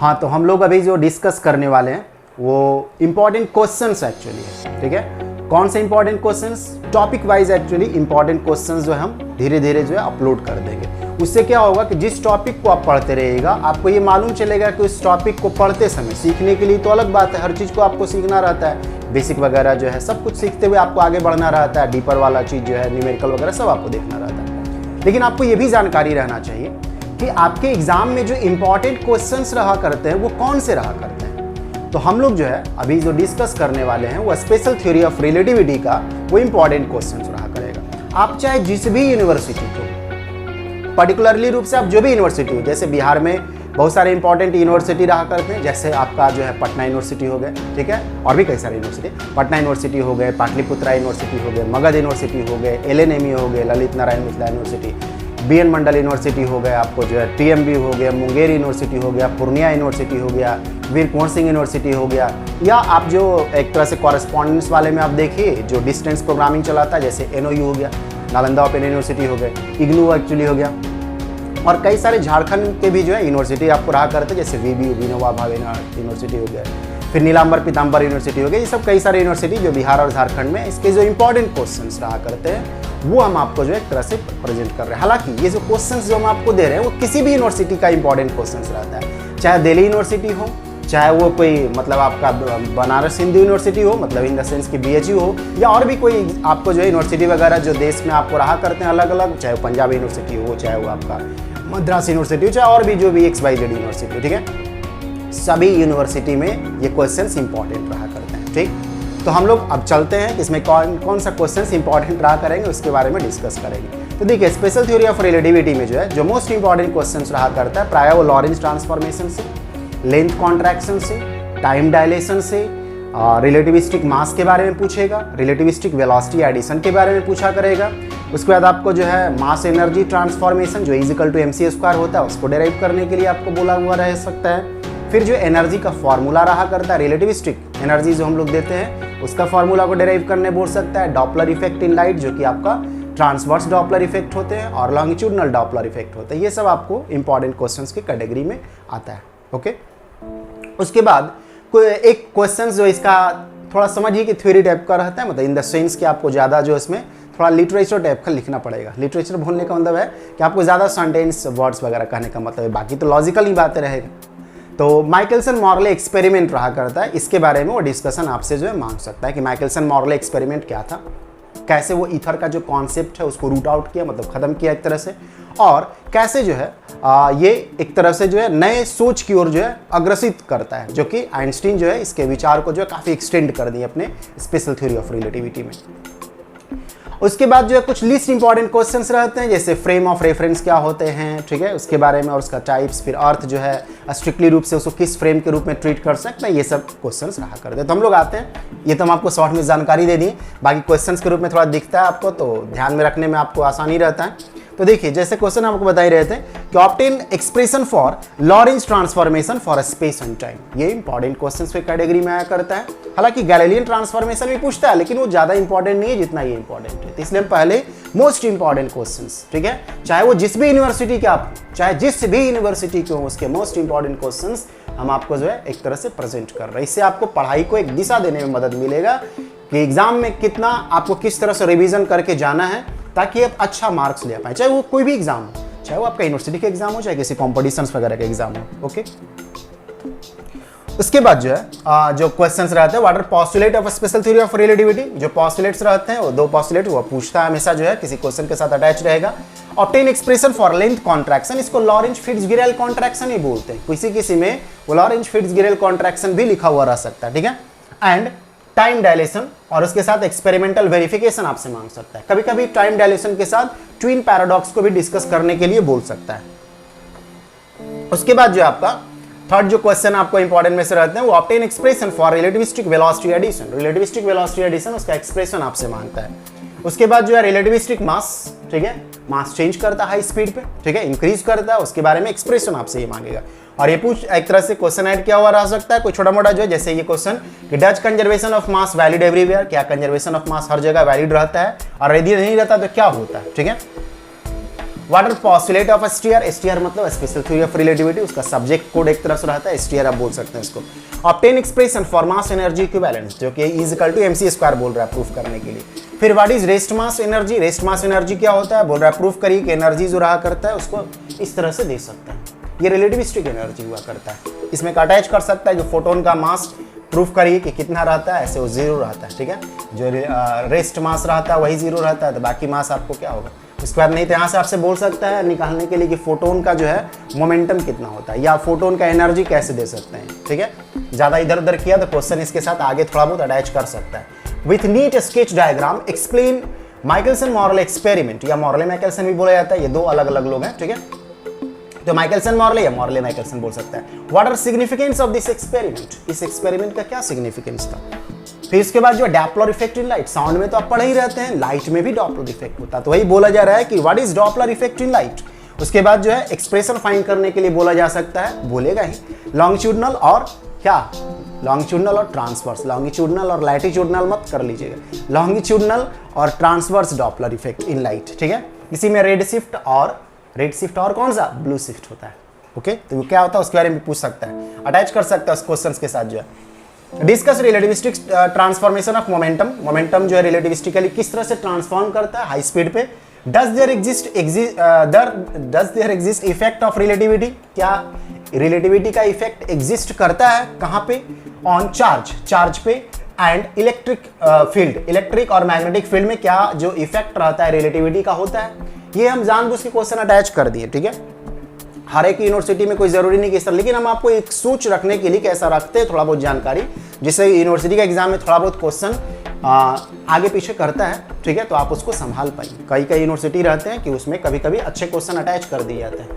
हाँ, तो हम लोग अभी जो डिस्कस करने वाले हैं वो इम्पॉर्टेंट क्वेश्चंस एक्चुअली है, ठीक है। कौन से important questions? Topic wise actually important questions जो हम धीरे धीरे जो है अपलोड कर देंगे। उससे क्या होगा कि जिस टॉपिक को आप पढ़ते रहिएगा आपको ये मालूम चलेगा कि उस टॉपिक को पढ़ते समय सीखने के लिए तो अलग बात है, हर चीज़ को आपको सीखना रहता है, बेसिक वगैरह जो है सब कुछ सीखते हुए आपको आगे बढ़ना रहता है, डीपर वाला चीज़ जो है न्यूमेरिकल वगैरह सब आपको देखना रहता है। लेकिन आपको ये भी जानकारी रहना चाहिए कि आपके एग्जाम में जो इंपॉर्टेंट क्वेश्चंस रहा करते हैं वो कौन से रहा करते हैं। तो हम लोग जो है अभी जो डिस्कस करने वाले हैं वो स्पेशल थ्योरी ऑफ रिलेटिविटी का वो इंपॉर्टेंट क्वेश्चंस रहा करेगा। आप चाहे जिस भी यूनिवर्सिटी को, पर्टिकुलरली रूप से आप जो भी यूनिवर्सिटी हो, जैसे बिहार में बहुत सारे इंपॉर्टेंट यूनिवर्सिटी रहा करते हैं, जैसे आपका जो है पटना यूनिवर्सिटी हो गए, ठीक है, और भी कई सारे यूनिवर्सिटी, पटना यूनिवर्सिटी हो गए, पाटलिपुत्रा यूनिवर्सिटी हो गए, मगध यूनिवर्सिटी हो गए, LNMU हो गए, ललित नारायण मिथिला यूनिवर्सिटी, BN मंडल यूनिवर्सिटी हो गया, आपको जो है TMB हो गया, मुंगेर यूनिवर्सिटी हो गया, पूर्णिया यूनिवर्सिटी हो गया, वीर कुंवर सिंह यूनिवर्सिटी हो गया, या आप जो एक तरह से कॉरेस्पॉन्डेंस वाले में आप देखिए जो डिस्टेंस प्रोग्रामिंग चलाता है, जैसे NOU हो गया, नालंदा ओपन यूनिवर्सिटी हो गए, IGNOU एक्चुअली हो गया, और कई सारे झारखंड के भी जो है यूनिवर्सिटी आपको रहा करते हैं, जैसे VBU विनोबा भावे यूनिवर्सिटी हो गया, फिर नीलांबर पीताम्बर यूनिवर्सिटी हो गया। ये सब कई सारे यूनिवर्सिटी जो बिहार और झारखंड में इसके जो इंपॉर्टेंट क्वेश्चंस रहा करते हैं वो हम आपको जो एक तरह से प्रेजेंट कर रहे हैं। हालांकि ये जो क्वेश्चंस जो हम आपको दे रहे हैं वो किसी भी यूनिवर्सिटी का इंपॉर्टेंट क्वेश्चंस रहता है, चाहे दिल्ली यूनिवर्सिटी हो, चाहे वो कोई मतलब आपका बनारस हिंदू यूनिवर्सिटी हो, मतलब इन द सेंस की BHU हो, या और भी कोई आपको जो है यूनिवर्सिटी वगैरह जो देश में आपको रहा करते हैं अलग अलग, चाहे पंजाब यूनिवर्सिटी हो, चाहे वो आपका मद्रास यूनिवर्सिटी हो, चाहे और भी जो भी XYZ यूनिवर्सिटी, ठीक है, सभी यूनिवर्सिटी में ये क्वेश्चंस इंपॉर्टेंट रहा करते हैं, ठीक। तो हम लोग अब चलते हैं कि इसमें कौन कौन सा क्वेश्चंस इंपॉर्टेंट रहा करेंगे उसके बारे में डिस्कस करेंगे। तो देखिए, स्पेशल थ्योरी ऑफ रिलेटिविटी में जो है जो मोस्ट इंपॉर्टेंट क्वेश्चंस रहा करता है प्राय वो लॉरेंज ट्रांसफॉर्मेशन से, लेंथ कॉन्ट्रैक्शन से, टाइम डायलेशन से, रिलेटिविस्टिक मास के बारे में पूछेगा, रिलेटिविस्टिक वेलोसिटी एडिशन के बारे में पूछा करेगा। उसके बाद आपको जो है मास एनर्जी ट्रांसफॉर्मेशन जो = mc² होता है उसको डेराइव करने के लिए आपको बोला हुआ रह सकता है। फिर जो एनर्जी का फॉर्मूला रहा करता है, रिलेटिविस्टिक एनर्जी जो हम लोग देते हैं उसका फॉर्मूला को डेराइव करने बोल सकता है। डॉपलर इफेक्ट इन लाइट जो कि आपका ट्रांसवर्स डॉपलर इफेक्ट होते हैं और लॉन्गिट्यूडनल डॉपलर इफेक्ट होते हैं, ये सब आपको इंपॉर्टेंट क्वेश्चंस की कैटेगरी में आता है, ओके। उसके बाद कोई एक क्वेश्चन जो इसका थोड़ा समझिए कि थ्योरी टाइप का रहता है, मतलब इन द सेंस कि आपको ज़्यादा जो इसमें थोड़ा लिटरेचर टाइप का लिखना पड़ेगा। लिटरेचर बोलने का मतलब है कि आपको ज़्यादा सेंटेंस वर्ड्स वगैरह कहने का मतलब है, बाकी तो लॉजिकल ही बातें रहेगा। तो माइकलसन मॉर्ले एक्सपेरिमेंट रहा करता है, इसके बारे में वो डिस्कशन आपसे जो है मांग सकता है कि माइकलसन मॉर्ले एक्सपेरिमेंट क्या था, कैसे वो ईथर का जो कॉन्सेप्ट है उसको रूट आउट किया, मतलब ख़त्म किया एक तरह से, और कैसे जो है ये एक तरह से जो है नए सोच की ओर जो है अग्रसित करता है, जो कि आइंस्टीन जो है इसके विचार को जो है काफ़ी एक्सटेंड कर दिए अपने स्पेशल थ्योरी ऑफ रिलेटिविटी में। उसके बाद जो है कुछ लिस्ट इंपॉर्टेंट क्वेश्चंस रहते हैं, जैसे फ्रेम ऑफ रेफरेंस क्या होते हैं, ठीक है, उसके बारे में, और उसका टाइप्स, फिर अर्थ जो है स्ट्रिक्टली रूप से उसको किस फ्रेम के रूप में ट्रीट कर सकते हैं, ये सब क्वेश्चंस रहा करते हैं। तो हम लोग आते हैं, ये तो हम आपको शॉर्ट में जानकारी दे दी, बाकी क्वेश्चंस के रूप में थोड़ा दिखता है आपको, तो ध्यान में रखने में आपको आसानी रहता है। तो देखिए, जैसे क्वेश्चन आपको बता ही रहे थे कि obtain expression for Lorentz transformation for space and time, ये इंपॉर्टेंट क्वेश्चंस के कैटेगरी में आया करता है। हालांकि गैलीलियन ट्रांसफॉर्मेशन भी पूछता है, लेकिन वो ज़्यादा इंपॉर्टेंट नहीं है जितना ये इंपॉर्टेंट है, तो इसलिए हम पहले मोस्ट इंपॉर्टेंट क्वेश्चंस, ठीक है, चाहे वो जिस भी यूनिवर्सिटी के आप, चाहे जिस भी यूनिवर्सिटी के हो, उसके मोस्ट इंपॉर्टेंट क्वेश्चंस हम आपको जो है एक तरह से प्रेजेंट कर रहे हैं। इससे आपको पढ़ाई को एक दिशा देने में मदद मिलेगा कि एग्जाम में कितना आपको किस तरह से रिवीजन करके जाना है ताकि आप अच्छा मार्क्स ले पाए, चाहे वो कोई भी एग्जाम हो, चाहे वो आपका यूनिवर्सिटी का एग्जाम हो, चाहे किसी कॉम्पिटिशन्स वगैरह का एग्जाम हो, ओके। उसके बाद जो है जो क्वेश्चंस रहते हैं, what are postulate of special theory of relativity, जो पोस्टुलेट्स रहते हैं वो दो पोस्टुलेट वो पूछता है हमेशा, जो है किसी क्वेश्चन के साथ अटैच रहेगा। Obtain expression for length contraction, इसको लॉरेंज फिट्जगिरल कॉन्ट्रैक्शन ही बोलते हैं, किसी किसी में वो लॉरेंज फिट्जगिरल कॉन्ट्रैक्शन भी लिखा हुआ रह सकता है, ठीक है। एंड टाइम डायलेशन, और उसके साथ एक्सपेरिमेंटल वेरिफिकेशन आपसे मांग सकता है, कभी कभी टाइम डायलेशन के साथ ट्विन पैराडॉक्स को भी डिस्कस करने के लिए बोल सकता है। उसके बाद जो आपका थर्ड जो क्वेश्चन आपको इंपॉर्टेंट में से रहते हैं वो obtain expression for relativistic velocity addition, relativistic velocity addition उसका एक्सप्रेशन आपसे मांगता है। उसके बाद जो है रिलेटिविस्टिक मास, ठीक है, मास चेंज करता है हाई स्पीड पे, ठीक है, इंक्रीज करता है, उसके बारे में एक्सप्रेशन आपसे ये मांगेगा। और ये पूछ एक तरह से क्वेश्चन ऐड किया हुआ रह सकता है, कोई छोटा मोटा जो है, जैसे ये क्वेश्चन कि does conservation of mass valid everywhere, क्या कंजर्वेशन ऑफ मास हर जगह वैलिड रहता है, और यदि नहीं रहता तो क्या होता है, ठीक है। What are postulate of STR, STR मतलब स्पेशल थ्योरी ऑफ रिलेटिविटी, उसका सब्जेक्ट कोड एक तरह से रहता है, एसटीआर आप बोल सकते हैं इसको। Obtain expression for mass energy equivalent, जो कि is equal to mc square बोल रहा है प्रूफ करने के लिए। फिर what is rest mass energy, rest mass energy क्या होता है, बोल रहा है प्रूफ करिए कि एनर्जी जो रहा करता है उसको इस तरह से दे सकता है, ये रिलेटिविस्टिक एनर्जी हुआ करता है। इसमें अटैच कर सकता है जो फोटोन का मास, प्रूफ करिए कि कितना रहता है, ऐसे वो जीरो रहता है, ठीक है। जो रेस्ट मास रहता है वही जीरो रहता है, तो बाकी मास आपको क्या होगा इसके बाद नहीं, तो यहाँ से आपसे बोल सकता है निकालने के लिए कि फोटोन का जो है मोमेंटम कितना होता है, या फोटोन का एनर्जी कैसे दे सकते हैं, ठीक है। ज़्यादा इधर उधर किया तो क्वेश्चन इसके साथ आगे थोड़ा बहुत अटैच कर सकता है। With NEET sketch diagram explain Michelson Morley experiment, या मॉरले माइकलसन भी बोला जाता है, ये दो अलग अलग लोग हैं, ठीक है। तो माइकलसन मॉरले या मॉरले माइकलसन बोल सकता है। What are significance of this experiment, इस एक्सपेरिमेंट का क्या सिग्निफिकेंस था। फिर इसके बाद जो Doppler effect in light, sound में तो आप पढ़े ही रहते हैं, लाइट में भी डॉपलर इफेक्ट होता है, तो वही बोला जा रहा है कि what is Doppler effect in light. उसके बाद जो है एक्सप्रेशन फाइंड करने के लिए बोला जा सकता है, बोलेगा ही लॉन्गिट्यूडनल और क्या, लॉन्गिट्यूडनल और ट्रांसवर्स, लॉन्गिट्यूडनल और लैटिट्यूडनल मत कर लीजिएगा, लॉन्गिट्यूडनल और transverse Doppler effect in light, ठीक है। इसी में रेड शिफ्ट और कौन सा, ब्लू शिफ्ट होता है, ओके। तो क्या होता है उसके बारे में पूछ सकता है, अटैच कर सकता है उस क्वेश्चन के साथ जो है। Discuss relativistic transformation of momentum, momentum जो है रिलेटिविस्टिकली किस तरह से ट्रांसफॉर्म करता है हाई स्पीड पे। Does there exist effect of relativity, क्या रिलेटिविटी का इफेक्ट एग्जिस्ट करता है कहाँ पे, ऑन चार्ज पे, एंड इलेक्ट्रिक फील्ड, इलेक्ट्रिक और मैग्नेटिक फील्ड में क्या जो इफेक्ट रहता है रिलेटिविटी का होता है। ये हम जानबूझ के क्वेश्चन अटैच कर दिए, ठीक है। हर एक यूनिवर्सिटी में कोई जरूरी नहीं कि इस तरह, लेकिन हम आपको एक सोच रखने के लिए कैसा रखते हैं थोड़ा बहुत जानकारी, जिससे यूनिवर्सिटी का एग्जाम में थोड़ा बहुत क्वेश्चन आगे पीछे करता है, ठीक है, तो आप उसको संभाल पाइए। कई यूनिवर्सिटी रहते हैं कि उसमें कभी कभी अच्छे क्वेश्चन अटैच कर दिए जाते हैं।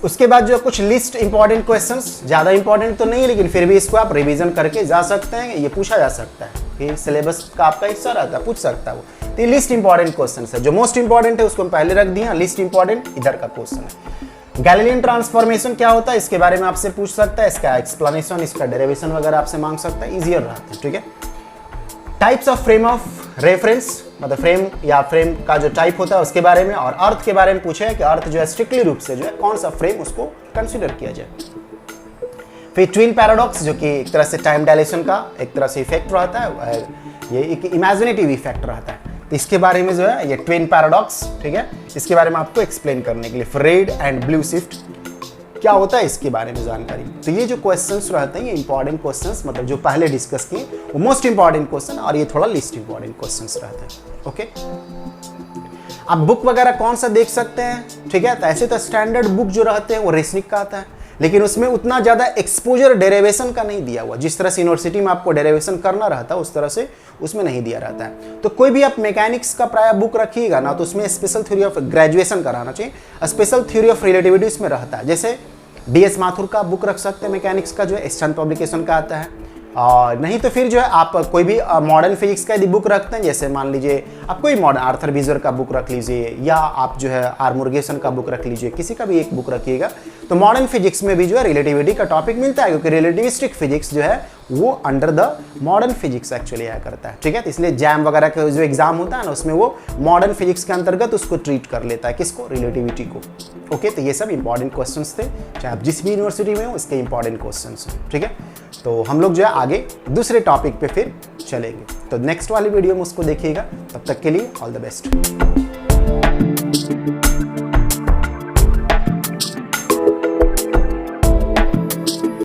उसके बाद जो कुछ लिस्ट इंपॉर्टेंट क्वेश्चंस, ज़्यादा इंपॉर्टेंट तो नहीं लेकिन फिर भी इसको आप रिवीजन करके जा सकते हैं, ये पूछा जा सकता है कि सिलेबस का आपका हिस्सा रहता है, पूछ सकता है वो। तो ये लिस्ट इंपॉर्टेंट क्वेश्चन है, जो मोस्ट इंपॉर्टेंट है उसको हम पहले रख दिए, लिस्ट इंपॉर्टेंट इधर का क्वेश्चन है। गैलीलियन ट्रांसफॉर्मेशन क्या होता है इसके बारे में आपसे पूछ सकता है, इसका एक्सप्लेनेशन, इसका डेरिवेशन वगैरह आपसे मांग सकता है, इजियर रहता है, ठीक है। Types of frame of reference, मतलब फ्रेम या फ्रेम का जो टाइप होता है उसके बारे में, और अर्थ के बारे में पूछे है कि अर्थ जो है स्ट्रिक्टली रूप से जो है कौन सा फ्रेम उसको कंसिडर किया जाए। फिर ट्विन पैराडॉक्स, जो कि एक तरह से टाइम डायलेशन का एक तरह से इफेक्ट रहता है, ये एक इमेजिनेटिव इफेक्ट रहता है, तो इसके बारे में जो है ये ट्विन पैराडॉक्स, ठीक है, इसके बारे में आपको एक्सप्लेन करने के लिए। फिर रेड एंड ब्लू शिफ्ट क्या होता है इसके बारे में जानकारी। तो ये जो क्वेश्चंस रहते हैं ये इंपॉर्टेंट क्वेश्चंस, मतलब जो पहले डिस्कस किए वो मोस्ट इंपॉर्टेंट क्वेश्चन, और ये थोड़ा लिस्ट इंपॉर्टेंट क्वेश्चंस रहते हैं, ओके। आप बुक वगैरह कौन सा देख सकते हैं, ठीक है, तो ऐसे तो स्टैंडर्ड बुक जो रहते हैं वो रेसनिक का आता है, लेकिन उसमें उतना ज़्यादा एक्सपोजर डेरिवेशन का नहीं दिया हुआ, जिस तरह से यूनिवर्सिटी में आपको डेरिवेशन करना रहता है उस तरह से उसमें नहीं दिया रहता है। तो कोई भी आप मैकेनिक्स का प्राय बुक रखिएगा ना, तो उसमें स्पेशल थ्योरी ऑफ ग्रेजुएशन कराना चाहिए, स्पेशल थ्योरी ऑफ रिलेटिविटी उसमें रहता है। जैसे DS माथुर का बुक रख सकते हैं मैकेनिक्स का, जो है ईस्टर्न पब्लिकेशन का आता है, और नहीं तो फिर जो है आप कोई भी मॉडर्न फिजिक्स का यदि बुक रखते हैं, जैसे मान लीजिए आप कोई मॉडर्न आर्थर बीजर का बुक रख लीजिए, या आप जो है आर मुर्गेसन का बुक रख लीजिए, किसी का भी एक बुक रखिएगा, तो मॉडर्न फिजिक्स में भी जो है रिलेटिविटी का टॉपिक मिलता है, क्योंकि रिलेटिविस्टिक फिजिक्स जो है वो under the modern physics actually आया करता है, ठीक है। तो इसलिए जैम वगैरह का जो एग्जाम होता है ना, उसमें वो मॉडर्न फिजिक्स के अंतर्गत उसको ट्रीट कर लेता है, किसको, रिलेटिविटी को, ओके। तो ये सब इंपॉर्टेंट क्वेश्चंस थे, चाहे आप जिस भी यूनिवर्सिटी में हो इसके इंपॉर्टेंट क्वेश्चंस हैं, ठीक है। तो हम लोग जो है आगे दूसरे टॉपिक पे फिर चलेंगे, तो नेक्स्ट वाली वीडियो में उसको देखिएगा। तब तक के लिए ऑल द बेस्ट।